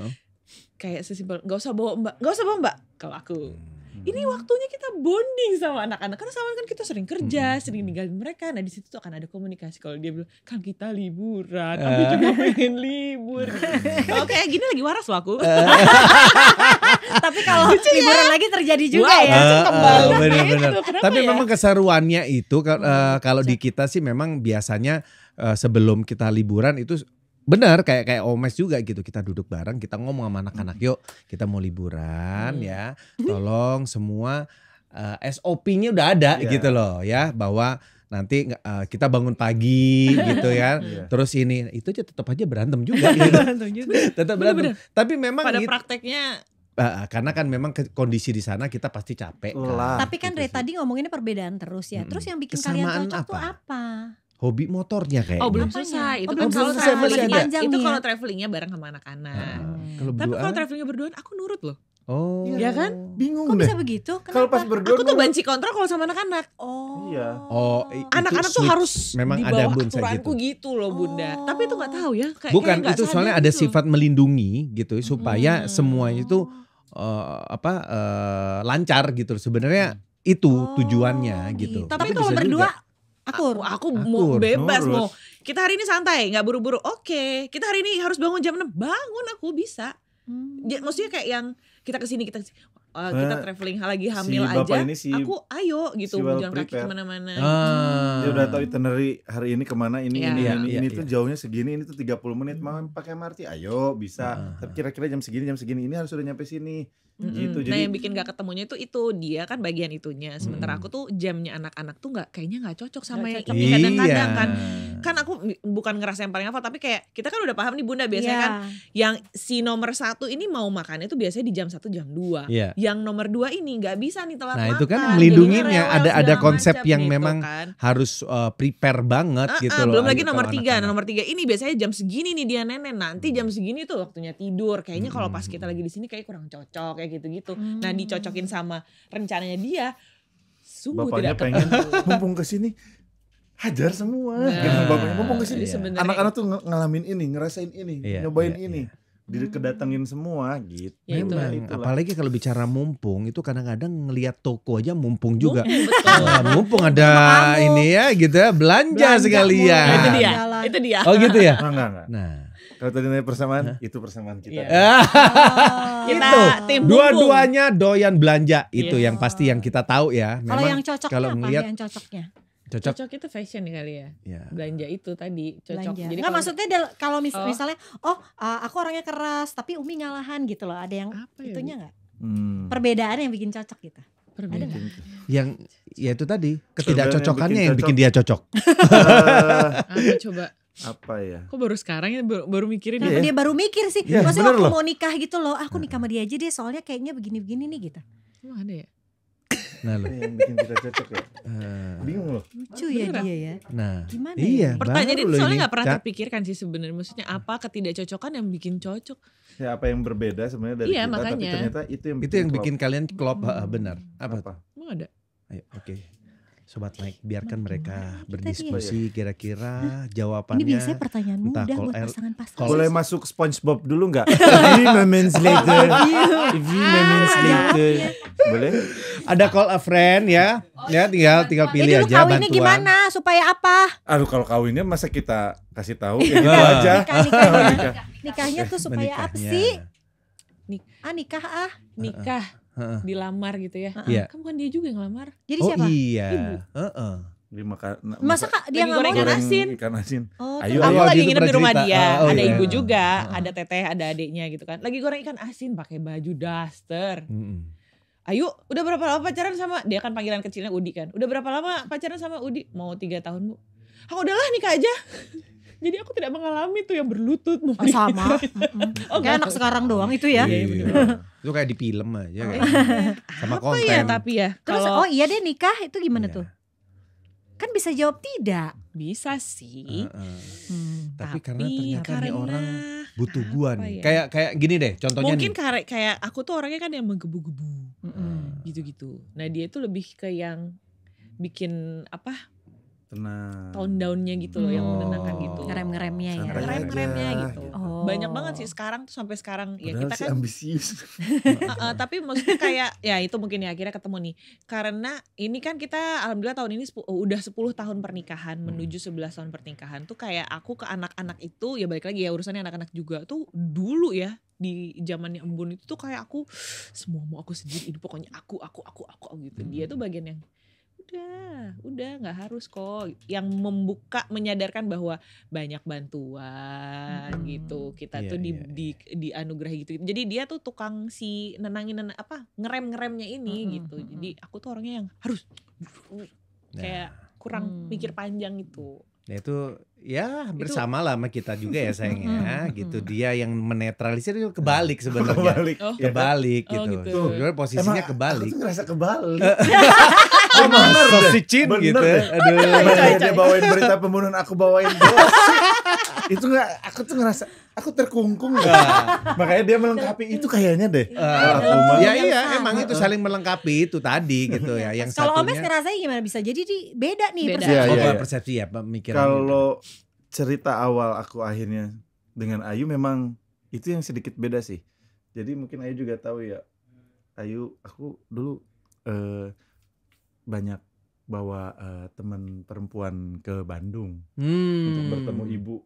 kayak sesimpel nggak usah bawa mbak kalau aku Ini waktunya kita bonding sama anak-anak. Karena sama kan kita sering kerja, sering ninggalin mereka. Nah di situ tuh akan ada komunikasi. Kalau dia bilang, kan kita liburan, aku juga pengen libur. Kalau kayak gini lagi waras loh aku. Tapi kalau liburan lagi terjadi juga ya. Benar-benar. Kenapa Tapi ya? memang keseruannya itu kalau di kita sih memang biasanya sebelum kita liburan itu benar kayak Omes juga gitu, kita duduk bareng, kita ngomong sama anak-anak, yuk kita mau liburan ya, tolong semua SOP-nya udah ada gitu loh ya, bahwa nanti kita bangun pagi gitu ya, terus ini itu aja tetap aja berantem juga gitu. Tetap berantem. Tapi memang pada gitu, prakteknya karena kan memang kondisi di sana kita pasti capek kan. Tapi kan Gitu dari sih. tadi ngomonginnya perbedaan terus ya. Terus yang bikin kalian Kesamaan cocok tuh apa? apa? Hobi motornya kayaknya. belum Apanya? selesai. Itu Oh, kan belum kalau selesai, masih travelingnya panjang itu nih ya. kalau travelingnya bareng sama anak-anak. Kalau Tapi berdua, kalau travelingnya berduaan aku nurut loh. oh, Ya kan? Bingung Kok deh. bisa begitu? Kalau pas Kenapa? berdua Aku tuh banci kontrol kalau sama anak-anak. Oh. Iya. Anak-anak tuh switch. harus memang di ada bawah bun aturanku gitu loh Bunda. Oh. Tapi itu nggak tahu ya. Bukan kayak nggak itu sadar soalnya ada gitu. sifat melindungi gitu supaya semuanya itu lancar gitu. Sebenarnya itu tujuannya gitu. Tapi Itu kalau bisa berdua juga. Aku mau Akur, bebas nurut. mau. Kita hari ini santai, nggak buru-buru. Oke. Kita hari ini harus bangun jam 6. Bangun aku bisa. Maksudnya kayak yang kita kesini kita traveling lagi hamil bapak aja. ini Aku ayo gitu si well jalan kaki prepared. kemana-mana. Dia udah tahu itinerary hari ini kemana, ini Iya. ini tuh jauhnya segini, ini tuh 30 menit, mau pakai MRT, ayo bisa. Tapi kira-kira jam segini ini harus udah nyampe sini. Gitu. Nah Jadi yang bikin gak ketemunya itu dia kan bagian itunya. Sementara aku tuh jamnya anak-anak tuh kayaknya nggak cocok sama yang ini kadang-kadang kan. Kan aku bukan ngerasa yang paling hafal, tapi kayak kita kan udah paham nih Bunda biasanya kan yang si nomor 1 ini mau makannya tuh biasanya di jam 1 jam 2. Iya. Yang nomor 2 ini nggak bisa nih telat makan. Nah itu kan melindunginya, jadinya rewel ada segala konsep macam yang gitu memang kan. harus prepare banget gitu loh. Belum lagi kalau nomor 3. anak-anak. Nomor 3 ini biasanya jam segini nih dia nenek. Nanti jam segini tuh waktunya tidur. Kayaknya kalau pas kita lagi di sini kayak kurang cocok kayak gitu-gitu. Nah dicocokin sama rencananya dia, sungguh bapaknya tidak pengen ketemu. mumpung kesini hajar semua. Nah, Gitu, bapaknya mumpung kesini. jadi sebenarnya- Anak-anak tuh ngalamin ini, ngerasain ini, Iya, nyobain iya, ini. Kedatengin semua gitu. Ya, itu. Memang, Itulah. apalagi kalau bicara mumpung itu kadang-kadang ngelihat toko aja mumpung juga. Betul. Mumpung ada ini ya gitu ya, belanja sekalian. Nah, itu dia. Jalan. Itu dia. Oh gitu ya. Enggak. Nah, Kalau tadi nanya persamaan, itu persamaan kita. Iya. Kita itu tim dua-duanya doyan belanja itu Iya. yang pasti yang kita tahu ya. Kalau Memang yang cocoknya kalau apa? ngelihat Yang cocoknya? cocok. Cocok itu fashion nih kali ya. Ya. Belanja itu tadi cocok. Belanja. Jadi Nggak, maksudnya kalau Oh. misalnya aku orangnya keras tapi Umi ngalahan gitu loh. Ada yang apa ya? itunya nggak? Hmm. Perbedaan yang bikin cocok gitu. Perbedaan. Ada nggak? Yang ya itu tadi ketidakcocokannya yang bikin cocok. dia cocok. Apa coba? Apa ya? Kok baru sekarang ya baru mikirin Kenapa ya? dia baru mikir sih? Iya, Maksudnya bener waktu loh. mau nikah gitu loh. Aku nikah sama dia aja deh soalnya kayaknya begini-begini nih gitu. Emang ada ya? Nah, loh. Yang bikin kita cocok ya. Bingung loh. Lucu ya Beneran? dia ya. Nah, Gimana iya. ya? Pertanyaan baru itu loh soalnya ini, gak pernah Ca. terpikirkan sih sebenarnya. Maksudnya apa ketidakcocokan yang bikin cocok? Ya apa yang berbeda sebenarnya dari Iya, kita, tapi makanya. ternyata itu yang Itu yang klop. bikin kalian klop, benar. Apa? Apa? Emang ada? Ayo, oke. Sobat Mike, biarkan mereka Kita berdiskusi kira-kira Ini jawabannya. biasanya pertanyaan entah mudah call buat L- pasangan-pasangan. call- Boleh masuk SpongeBob dulu nggak? A few moments later. A few moments later. Boleh? Ada call a friend ya. Ya tinggal pilih Jadi lu aja kawinnya bantuan. gimana? Supaya apa? Aduh kalau kawinnya masa kita kasih tahu ya gitu aja. Nikahnya. Nikahnya tuh supaya apa Menikahnya. sih? Nik- Nikah Nikah, Heeh. dilamar gitu ya. Iya. Kan bukan dia juga yang ngelamar. Jadi Oh siapa? iya. Ibu. Heeh. Masa Kak dia Lagi nggak mau? gorengan goreng asin. ikan asin. Oh, Ayo, tuh. Aku ayo, lagi gitu nginep pernah di rumah cerita. dia, Oh, ada iya. ibu juga, ada teteh, ada adiknya gitu kan. Lagi goreng ikan asin pakai baju daster. Mm-mm. Ayo, udah berapa lama pacaran sama? Dia kan panggilan kecilnya Udi kan. Udah berapa lama pacaran sama Udi? Mau 3 tahun Bu. Ah udahlah nikah aja. Jadi aku tidak mengalami tuh yang berlutut. Oh, sama. Oh, Kayak enggak. anak sekarang doang itu ya. Iya. Itu kayak di film aja kan. Sama Apa konten. ya tapi ya? Terus Kalau oh iya deh nikah itu gimana Iya. tuh? Kan bisa jawab tidak. bisa sih. Heeh. Hmm. Tapi karena ternyata nih orang butuh apa gua nih. ya? Kayak gini deh contohnya Mungkin nih. kayak aku tuh orangnya kan yang menggebu-gebu Mm-mm. gitu-gitu. Nah dia itu lebih ke yang bikin apa Tenang. tone down-nya gitu loh, yang Oh. menenangkan gitu. Ngerem-ngeremnya ya. Santai Ngerem-ngeremnya aja. gitu. Oh banyak banget sih sekarang tuh sampai sekarang ya Padahal kita si kan ambisius. tapi maksudnya kayak ya itu mungkin ya akhirnya ketemu nih karena ini kan kita alhamdulillah tahun ini udah 10 tahun pernikahan menuju 11 tahun pernikahan tuh kayak aku ke anak-anak itu ya balik lagi ya urusannya anak-anak juga tuh dulu ya di zamannya embun itu tuh kayak aku semua mau aku sendiri ini pokoknya aku gitu. Dia tuh bagian yang udah nggak harus kok, yang membuka menyadarkan bahwa banyak bantuan gitu kita tuh di anugerah gitu. Jadi dia tuh tukang si nenangin ngeremnya ini gitu. Jadi aku tuh orangnya yang harus kayak kurang mikir panjang gitu. Nah itu ya bersama lah sama kita juga ya sayang ya gitu. Dia yang menetralisir itu kebalik sebenarnya. Kebalik gitu. Tuh. Posisinya kebalik. Aku tuh ngerasa kebalik. Sosicin gitu. Aduh. Dia bawain berita pembunuhan, aku bawain gosip. Itu enggak, aku tuh ngerasa aku terkungkung enggak. Makanya dia melengkapi itu kayaknya deh. Iya emang itu saling melengkapi itu tadi gitu ya. Yang kalau satunya. Omes ngerasanya gimana bisa jadi beda nih Persepsi ya pemikiran. Kalau cerita awal aku akhirnya dengan Ayu memang itu yang sedikit beda sih. Jadi mungkin Ayu juga tahu ya. Ayu, aku dulu banyak bawa teman perempuan ke Bandung untuk bertemu ibu.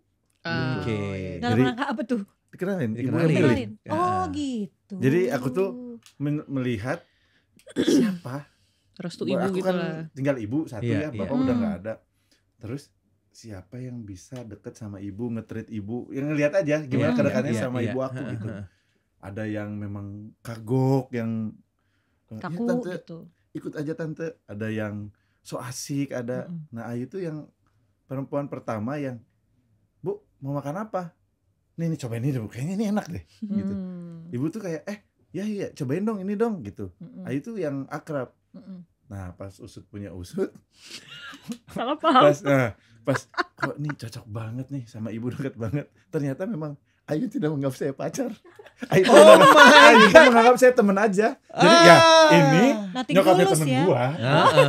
Oke. Dalam rangka apa tuh? Dikenalin. Dikenalin. Oh gitu. Jadi aku tuh melihat siapa. Terus tuh ibu gitu kan lah. Tinggal ibu satu bapak udah nggak ada. Terus siapa yang bisa deket sama ibu, nge-treat ibu, yang ngelihat aja gimana kedekatannya sama ibu aku gitu. Ada yang memang kagok, yang kaku tante, gitu. Ikut aja tante. Ada yang so asik, ada. Nah Ayu tuh yang perempuan pertama yang, Bu mau makan apa? Nih cobain ini deh, kayaknya ini enak deh gitu. Ibu tuh kayak ya cobain dong ini dong gitu. Ayu tuh yang akrab. Nah pas usut punya usut salah paham. Pas kok nih cocok banget nih sama ibu, deket banget. Ternyata memang Ayu tidak menganggap saya pacar. Ayu menganggap saya teman aja. Jadi ya ini nyokapnya temen gua.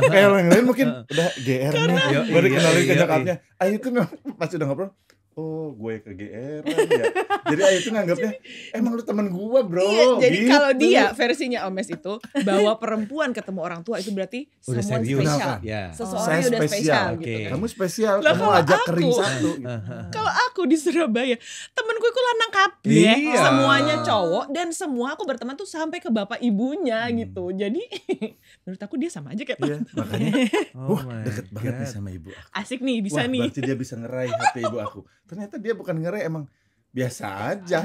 Kayak yang lain mungkin udah GR nih. Baru kenalin ke nyokapnya. Ayu tuh memang pas udah ngobrol, oh gue ke GR ya. Jadi Ayu tuh nganggapnya emang lu temen gua bro. Iya, jadi gitu. kalau dia versinya Omes itu bawa perempuan ketemu orang tua itu berarti udah someone serius. spesial. Saya Seseorang yang udah spesial gitu. Kamu spesial, Lah, kamu kalau ajak aku, kering satu gitu. Kalau aku di Surabaya, temenku itu lanang kabeh. Iya. Semuanya cowok dan semua aku berteman tuh sampai ke bapak ibunya gitu. Jadi menurut aku dia sama aja kayak Iya, makanya Oh deket banget nih sama ibu aku. asik nih bisa nih. Berarti dia bisa ngerai hati ibu aku. Ternyata dia bukan ngerai, emang biasa aja.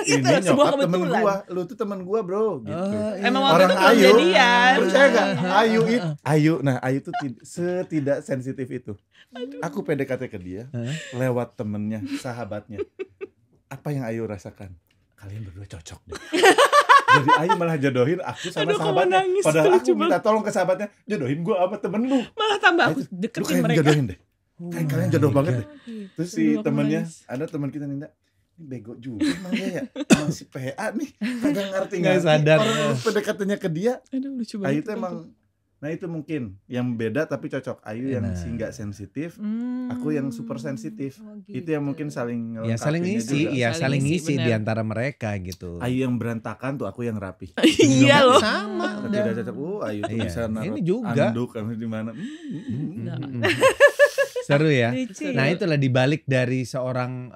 Itu Ini sebuah nyokap temen kebetulan. gua, lu tuh temen gua bro gitu. Emang waktu Orang itu belum Ayu, jadian. percaya gak? Ayu tuh setidak sensitif itu. Aku PDKT ke dia lewat temennya, sahabatnya. Apa yang Ayu rasakan? Kalian berdua cocok deh. Jadi Ayu malah jodohin aku sama sahabatnya. nangis, Padahal lucu aku minta tolong ke sahabatnya, jodohin gua sama temen lu. Malah tambah aku Lu deketin kayak mereka. jodohin deh. Kayak kalian jodoh banget deh. Terus si Aduh, aku temennya, nangis. ada teman kita Ninda, ini bego juga emang dia ya. Emang si PA nih kagak ngerti Nggak sadar. orang PDKT-nya ke dia. Aduh lucu banget. Ayu tuh emang, nah itu mungkin yang beda tapi cocok. Ayu yang si nggak sensitif, aku yang super sensitif. Itu yang mungkin saling Ya saling ngelengkapinnya ngisi, juga. ya Saling saling ngisi, ngisi benar. di antara mereka gitu. Ayu yang berantakan tuh, aku yang rapi. Iya loh. Sama. Tidak cocok. Ayu tuh Iya, bisa naruh ini juga. anduk kamu di mana. Seru ya. Lucu. Nah itulah dibalik dari seorang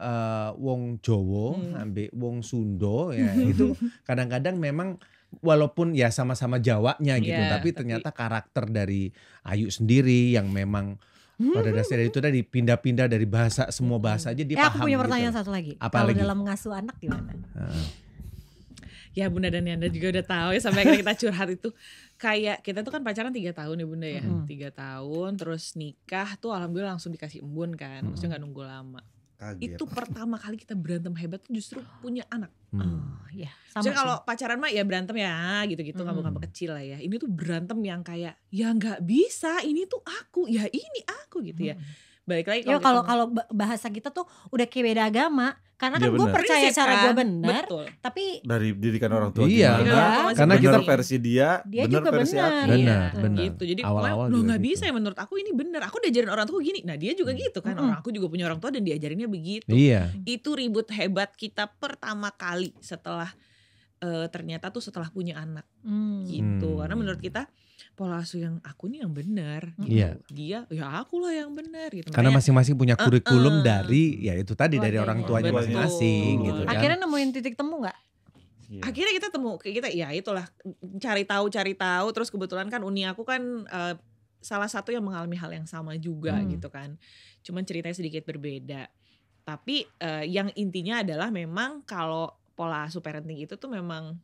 wong Jowo ambek wong Sundo ya itu kadang-kadang memang walaupun ya sama-sama Jawanya gitu Iya, tapi ternyata karakter dari Ayu sendiri yang memang pada dasarnya itu tadi pindah-pindah dari bahasa semua bahasa aja dia Aku paham punya gitu. pertanyaan satu lagi. Apa Kalau lagi? dalam mengasuh anak gimana? Ya Bunda dan Yanda juga udah tahu ya sampai akhirnya kita curhat itu. Kayak kita tuh kan pacaran 3 tahun ya Bunda ya. 3 tahun terus nikah tuh alhamdulillah langsung dikasih embun kan. Maksudnya gak nunggu lama. Kaget. Itu pertama kali kita berantem hebat tuh justru punya anak. Oh iya, sama Maksudnya sih. kalau pacaran mah ya berantem ya gitu-gitu ngambek-ngambek kecil lah ya. Ini tuh berantem yang kayak ya nggak bisa, ini tuh aku, ya ini aku gitu ya. Balik lagi Ya kalau bahasa kita tuh udah kayak beda agama, Karena Iya, kan gue benar. percaya Prinsip cara kan? gue benar, Betul. tapi Dari didikan orang tua Iya. gimana, Iya. Karena bener kita versi dia Dia bener juga versi benar. aku. Benar, Iya, benar. gitu. Jadi Awal-awal lo juga nggak gitu. bisa ya menurut aku ini bener. Aku diajarin orang tua gini. Nah dia juga gitu kan. Mm-mm. Orang aku juga punya orang tua dan diajarinnya begitu. Iya. Itu ribut hebat kita pertama kali setelah ternyata tuh setelah punya anak gitu. Hmm. Karena menurut kita pola asuh yang aku nih yang benar gitu. Iya. Dia ya aku lah yang benar gitu. Karena Makanya masing-masing punya kurikulum dari ya itu tadi dari orang tuanya Keluarganya. masing-masing Betul. gitu kan. akhirnya nemuin titik temu nggak? Iya. akhirnya kita ya itulah cari tahu terus kebetulan kan uni aku kan salah satu yang mengalami hal yang sama juga gitu kan. Cuman ceritanya sedikit berbeda. Tapi yang intinya adalah memang kalau pola asuh parenting itu tuh memang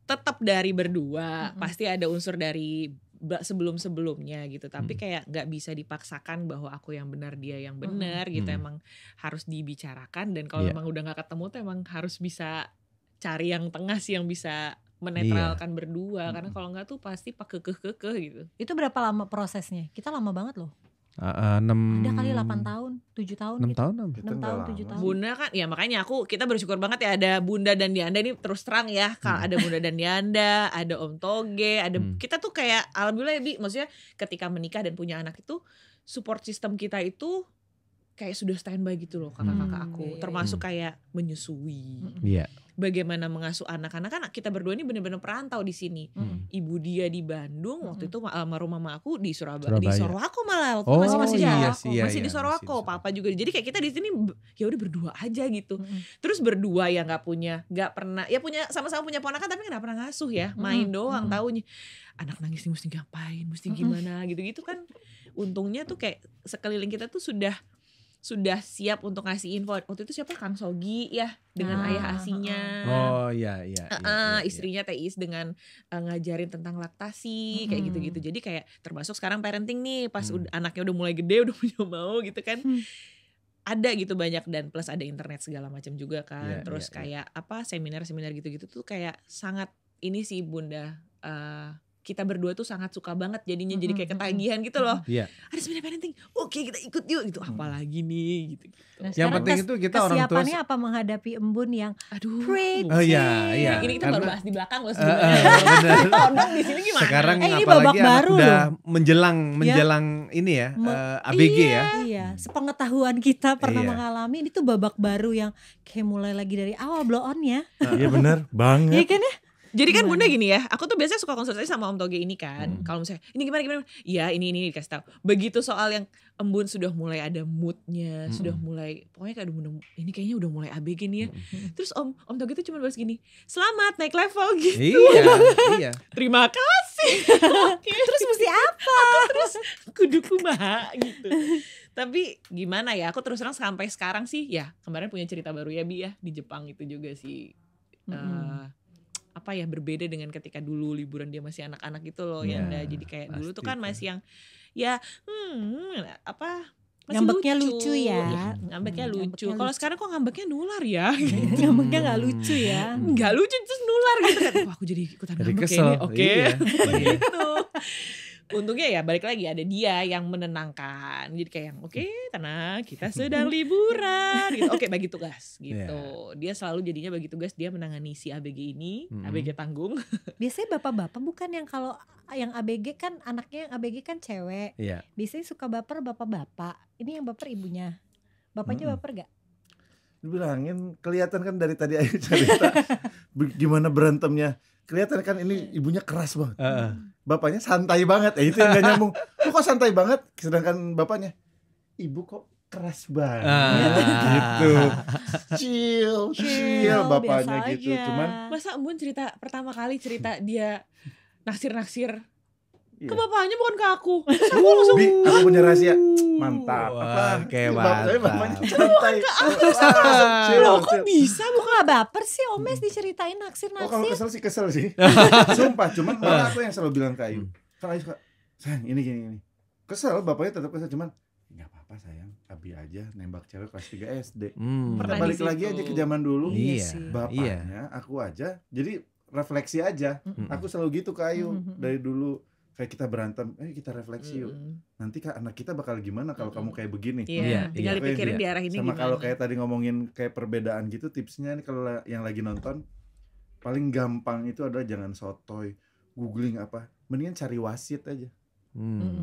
tetap dari berdua, pasti ada unsur dari sebelum-sebelumnya gitu. Tapi kayak nggak bisa dipaksakan bahwa aku yang benar dia yang benar gitu. Emang harus dibicarakan dan kalau memang udah nggak ketemu tuh emang harus bisa cari yang tengah sih yang bisa menetralkan berdua. Karena kalau nggak tuh pasti kekeh gitu. Itu berapa lama prosesnya? Kita lama banget loh. 6 Ada kali 8 tahun, 7 tahun 6 gitu. tahun. 6 tahun, 7 tahun. Bunda kan ya makanya kita bersyukur banget ya ada Bunda dan Dianda ini terus terang ya. Kalau ada Bunda dan Dianda, ada Om Toge, ada kita tuh kayak alhamdulillah ya Bi, maksudnya ketika menikah dan punya anak itu support system kita itu kayak sudah standby gitu loh kakak-kakak aku. Termasuk kayak menyusui. Iya. Bagaimana mengasuh anak-anak kan kita berdua ini benar-benar perantau di sini. Ibu dia di Bandung, waktu itu almarhum mama aku di Surabaya. Di Sorowako malah waktu itu masih masih di Sorowako. Papa juga. Jadi kayak kita di sini ya udah berdua aja gitu. Terus berdua ya nggak pernah ya sama-sama punya ponakan tapi nggak pernah ngasuh ya. Main doang taunya. Anak nangis nih mesti ngapain, mesti gimana gitu-gitu kan. Untungnya tuh kayak sekeliling kita tuh sudah siap untuk ngasih info. Waktu itu siapa Kang Sogi ya dengan ayah asinya. Oh iya. Istrinya Teis dengan ngajarin tentang laktasi kayak gitu-gitu. Jadi kayak termasuk sekarang parenting nih pas anaknya udah mulai gede udah punya mau gitu kan. Ada gitu banyak dan plus ada internet segala macam juga kan. Terus kayak seminar-seminar gitu-gitu tuh kayak sangat ini sih Bunda kita berdua tuh sangat suka banget jadinya jadi kayak ketagihan gitu loh. Iya. Ada seminar parenting, oke kita ikut yuk gitu. Apalagi nih gitu. Nah, Yang penting itu kita orang tua. Kesiapannya apa menghadapi embun yang Aduh. Oh iya. Ini kita baru bahas di belakang loh Benar. sebenarnya. Di sini gimana? Sekarang ini apalagi babak anak baru udah menjelang ini ya ABG ya. Iya, sepengetahuan kita pernah Iya. mengalami ini tuh babak baru yang kayak mulai lagi dari awal blow on ya. Iya bener banget. Iya kan ya? Jadi kan Bunda gini ya, aku tuh biasanya suka konsultasi sama Om Toge ini kan. Kalau misalnya ini gimana? Iya ini dikasih tahu. Begitu soal yang embun sudah mulai ada moodnya, sudah mulai pokoknya kayak ini kayaknya udah mulai ABG nih ya. Terus Om Toge tuh cuma balas gini, selamat naik level gitu. Iya. Terima kasih. Oke. Terus mesti apa? Terus kudu kumaha gitu. Tapi gimana ya? Aku terus terang sampai sekarang sih ya kemarin punya cerita baru ya Bi ya di Jepang itu juga sih. Berbeda dengan ketika dulu liburan dia masih anak-anak gitu loh jadi kayak dulu tuh kan masih yang ngambeknya lucu ya. Ngambeknya lucu. Kalau sekarang kok ngambeknya nular ya? Ngambeknya nggak lucu ya. Nggak lucu terus nular gitu kan. Wah, aku jadi ikutan ngambek kesel. ini. Oke. Iya. Gitu. Untungnya ya balik lagi ada dia yang menenangkan. Jadi kayak yang oke, tenang, kita sedang liburan gitu. Oke, bagi tugas gitu. Dia selalu jadinya bagi tugas dia menangani si ABG ini, ABG tanggung. Biasanya bapak-bapak bukan yang kalau yang ABG kan anaknya yang ABG kan cewek. Iya. Biasanya suka baper bapak-bapak. Ini yang baper ibunya. Bapaknya baper gak? Dibilangin kelihatan kan dari tadi Ayu cerita gimana berantemnya. Kelihatan kan ini ibunya keras banget. Bapaknya santai banget. Itu yang gak nyambung. Kok santai banget? Sedangkan bapaknya, ibu kok keras banget gitu. Chill bapaknya gitu. Cuman masa Embun pertama kali cerita dia naksir-naksir ke bapaknya bukan ke aku. Bi, aku punya rahasia. Mantap. Wah, kayak mantap. Bapaknya santai. Loh kok bisa? Kok gak baper sih Omes diceritain Oh kalau naksir-naksir? kesel sih. Sumpah, cuman malah aku yang selalu bilang ke Ayu. Kan Ayu suka, sayang ini gini. Kesel, bapaknya tetap kesel. Cuman gak apa-apa sayang, Abi aja nembak cewek kelas 3 SD. Kita balik lagi aja ke zaman dulu. Iya. Bapaknya, aku aja. Jadi refleksi aja. Aku selalu gitu ke Ayu dari dulu. kayak kita berantem, kita refleksi yuk. Nanti anak kita bakal gimana kalau kamu kayak begini. Iya, tinggal dipikirin diarahinnya sama gimana. kalau kayak tadi ngomongin kayak perbedaan gitu, tipsnya nih kalau yang lagi nonton, paling gampang itu adalah jangan sotoy, googling apa, mendingan cari wasit aja.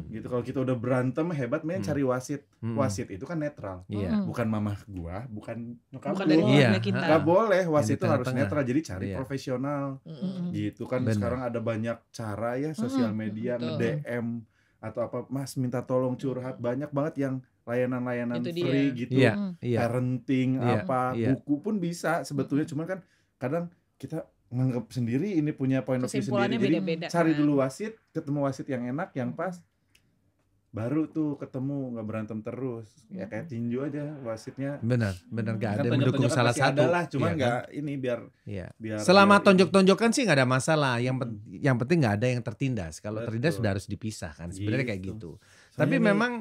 Gitu, kalau kita udah berantem hebat, mendingan cari wasit. Wasit itu kan netral, bukan mamah gua, bukan nyokap Bukan gua. dari keluarga kita. Gak boleh, wasit itu harus tengah-tengah. netral, jadi cari profesional. Gitu kan. Bener. Sekarang ada banyak cara ya, sosial media, nge-DM atau apa, mas minta tolong curhat, banyak banget yang layanan-layanan Itu free dia. gitu. Iya. Parenting apa, Iya. buku pun bisa sebetulnya, cuman kan kadang kita nganggap sendiri ini punya point of view Kesimpulannya sendiri. Jadi beda-beda, cari kan. dulu wasit, ketemu wasit yang enak, yang pas, baru tuh ketemu, nggak berantem terus. Ya kayak tinju aja wasitnya. Benar gak ada Kan yang mendukung tonjok-tonjokan salah pasti satu. ada lah, cuman Iya nggak ini biar Selama biar tonjok-tonjokan sih nggak ada masalah. Yang penting nggak ada yang tertindas. Kalau Betul. tertindas sudah harus dipisahkan. Sebenarnya kayak Gitu. gitu. Soalnya Tapi ini- memang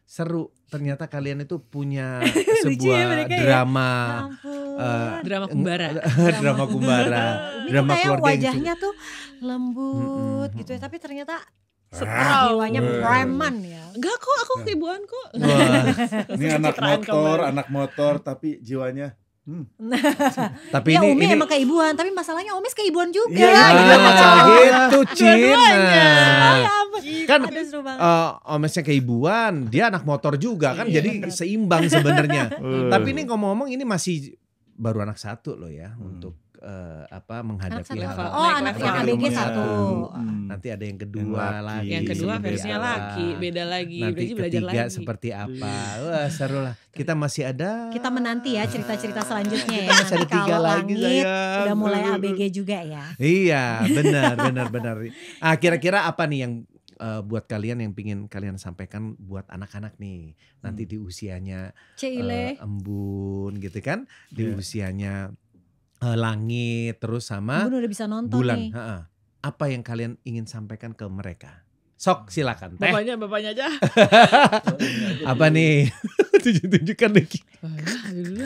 seru. Ternyata kalian itu punya Lucu ya sebuah mereka ya. drama. Ampun. Drama kumbara. Drama kumbara. Umi Drama tuh kayak keluarga yang wajahnya tuh lembut gitu ya, tapi ternyata Wow. jiwanya preman ya. Enggak kok, aku keibuan kok. Wah, ini anak Pencitraan motor, kembali. anak motor tapi jiwanya tapi Ya Umi ini emang keibuan, tapi masalahnya Omes keibuan juga. Iya, gitu Cina. Kan Aduh seru banget. Omesnya keibuan, dia anak motor juga kan, jadi seimbang sebenarnya. Tapi ini ngomong-ngomong ini masih baru anak satu loh ya untuk menghadapi Anak satu. hal. Oh, anak yang level ABG berikutnya. 1. Nanti ada yang Yang kedua laki. lagi. Yang kedua Beda. versinya laki, beda lagi. Nanti Berarti belajar ketiga lagi. seperti apa? Wah seru lah. Kita masih ada. Kita menanti ya cerita-cerita selanjutnya ya. Masih ada Nanti 3 kalau lagi langit sayang. udah mulai ABG juga ya. Iya benar. Kira-kira apa nih yang buat kalian yang pingin kalian sampaikan buat anak-anak nih nanti di usianya Cile. embun gitu kan, di Iya. usianya langit terus sama Bun udah bisa nonton bulan. nih. Apa yang kalian ingin sampaikan ke mereka? Sok silakan teh. Bapaknya aja. Apa nih? Tunjuk-tunjukkan lagi. Dulu.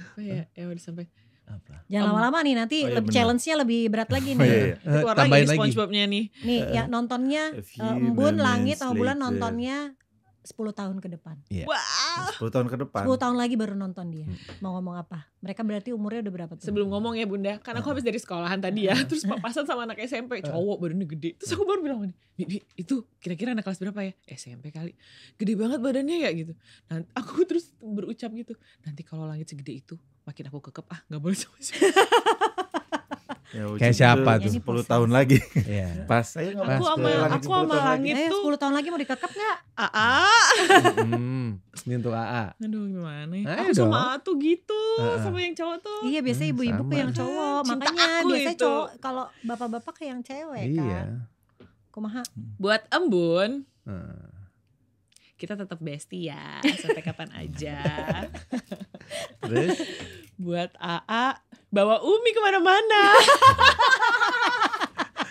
Apa ya? Ya udah sampai. Apa? Jangan lama-lama nih, nanti Oh iya, benar. challenge-nya lebih berat lagi Oh, nih. iya. Keluar Tambahin lagi lagi. SpongeBob-nya nih. Nih ya nontonnya A few Embun, moments Langit sama Bulan later. nontonnya 10 tahun ke depan. Wah. 10 tahun ke depan. 10 tahun lagi baru nonton dia. Mau ngomong apa? Mereka berarti umurnya udah berapa tuh? Sebelum ngomong ya Bunda, kan aku habis dari sekolahan tadi ya, terus papasan sama anak SMP, cowok badannya gede. Terus aku baru bilang, Bi, itu kira-kira anak kelas berapa ya? SMP kali. Gede banget badannya ya gitu. Nanti aku terus berucap gitu, nanti kalau langit segede itu, makin aku kekep, gak boleh sama siapa. Ya, Kayak siapa tuh? 10 tahun lagi. Iya. Pas saya nggak Aku pas sama ke langit aku 10 sama tahun lagi. langit Ayo tuh. 10 tahun lagi mau dikekep gak? Ini untuk AA. Aduh gimana ya? Ayo Aku sama dong. A tuh gitu, sama yang cowok tuh. Iya biasanya ibu-ibu sama. ke yang cowok. Cinta Makanya aku biasanya itu. cowok kalau bapak-bapak ke yang cewek Iya. kan. Kumaha? Buat Embun, Nah. kita tetap bestie ya, sampai kapan aja. Terus Buat AA, bawa Umi kemana-mana.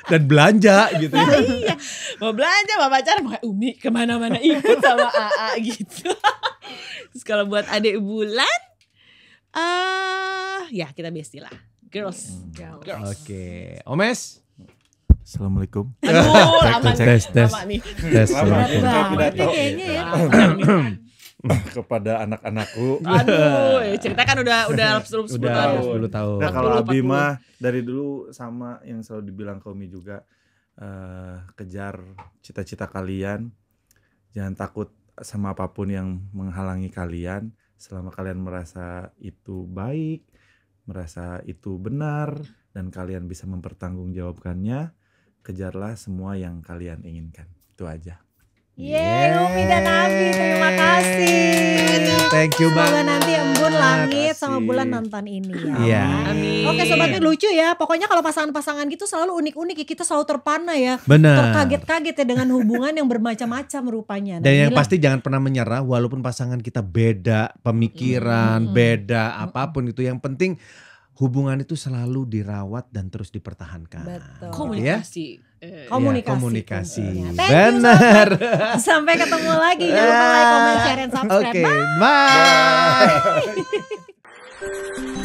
dan belanja gitu ya. Iya, mau belanja, mau pacaran, mau Umi kemana-mana ikut sama AA gitu. Terus kalau buat adik Bulan, ya kita bestie lah, girls. Oke. Omes. Assalamualaikum. Aduh, lama nih, tes. lama nih. Tes. Lama. Banget Pidato. nih kayaknya ya. Kepada anak-anakku. Aduh, cerita kan udah 10 Udah tahun. 10 tahun. Nah, kalau 40. Abi mah dari dulu sama yang selalu dibilang ke Umi juga, kejar cita-cita kalian, jangan takut sama apapun yang menghalangi kalian, selama kalian merasa itu baik, merasa itu benar, dan kalian bisa mempertanggungjawabkannya, kejarlah semua yang kalian inginkan. Itu aja. Yeay, Umi dan Abi, terima kasih. Thank you Semoga banget. nanti Embun, Langit sama Makasih. Bulan nonton ini ya. Iya. Amin. Oke sobatnya lucu ya. Pokoknya kalau pasangan-pasangan gitu selalu unik-unik ya. Kita selalu terpana ya. Benar. Terkaget-kaget ya dengan hubungan yang bermacam-macam rupanya. Nah, Dan yang inilah- pasti jangan pernah menyerah walaupun pasangan kita beda pemikiran, beda apapun itu. Yang penting hubungan itu selalu dirawat dan terus dipertahankan. Betul. Komunikasi. Komunikasi. Ya, komunikasi. kuncinya. Thank you, Benar. Sampai ketemu lagi. Jangan lupa like, comment, share, and subscribe. Oke, Bye. bye.